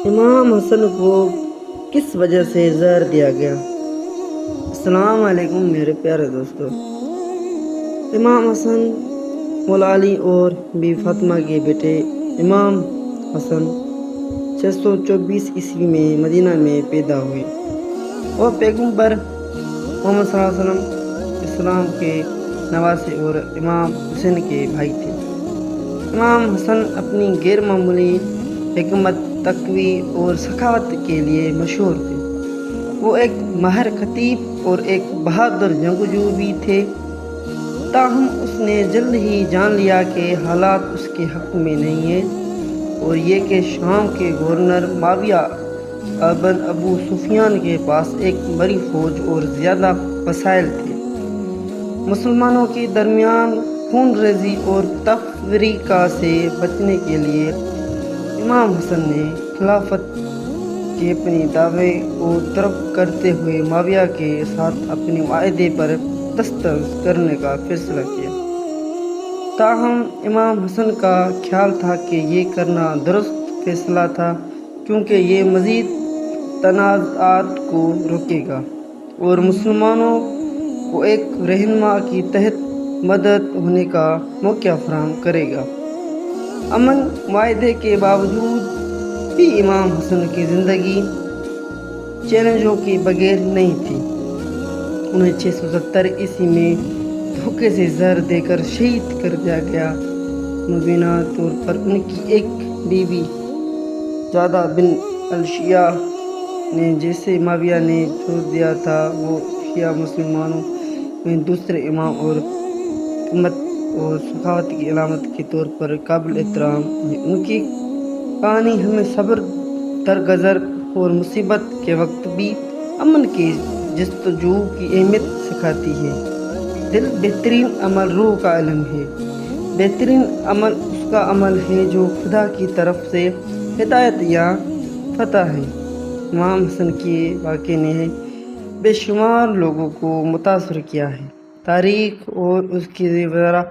امام حسن کو کس وجہ سے زہر دیا گیا؟ السلام علیکم میرے پیارے دوستو۔ امام حسن مولا علی اور بی فاطمہ کے بیٹے امام حسن 624 عیسوی میں مدینہ میں پیدا ہوئے۔ وہ پیغمبر محمد صلی اللہ علیہ وسلم کے نواسے اور امام حسین کے بھائی تھے۔ امام حسن اپنی غیر معمولی حکمت، تقوی اور سخاوت کے لیے مشہور تھے۔ وہ ایک ماہر خطیب اور ایک بہادر جنگجو بھی تھے، تاہم اس نے جلد ہی جان لیا کہ حالات اس کے حق میں نہیں ہیں، اور یہ کہ شام کے گورنر معاویہ بن ابو سفیان کے پاس ایک بڑی فوج اور زیادہ وسائل تھے۔ مسلمانوں کے درمیان خون ریزی اور تفرقہ سے بچنے کے لیے امام حسن نے خلافت کے اپنے دعوے کو ترک کرتے ہوئے معاویہ کے ساتھ اپنے معاہدے پر دستخط کرنے کا فیصلہ کیا۔ تاہم امام حسن کا خیال تھا کہ یہ کرنا درست فیصلہ تھا، کیونکہ یہ مزید تنازعات کو روکے گا اور مسلمانوں کو ایک رہنما کے تحت مدد ہونے کا موقع فراہم کرے گا۔ امن معاہدے کے باوجود بھی امام حسن کی زندگی چیلنجوں کے بغیر نہیں تھی۔ انہیں 670 عیسوی میں دھوکے سے زہر دے کر شہید کر دیا گیا۔ مبینہ طور پر ان کی ایک بیوی جعدہ بن الشیعہ نے، جسے معاویہ نے چھوڑ دیا تھا، وہ شیعہ مسلمانوں میں دوسرے امام اور حکمت اور سخاوت کی علامت کے طور پر قابل احترام ہے۔ ان کی کہانی ہمیں صبر، درگزر اور مصیبت کے وقت بھی امن کی جستجو کی اہمیت سکھاتی ہے۔ دل بہترین عمل روح کا علم ہے۔ بہترین عمل اس کا عمل ہے جو خدا کی طرف سے ہدایت یا فتح ہے۔ امام حسن کے واقعے نے بے شمار لوگوں کو متاثر کیا ہے۔ تاریخ اور اس کے ذرا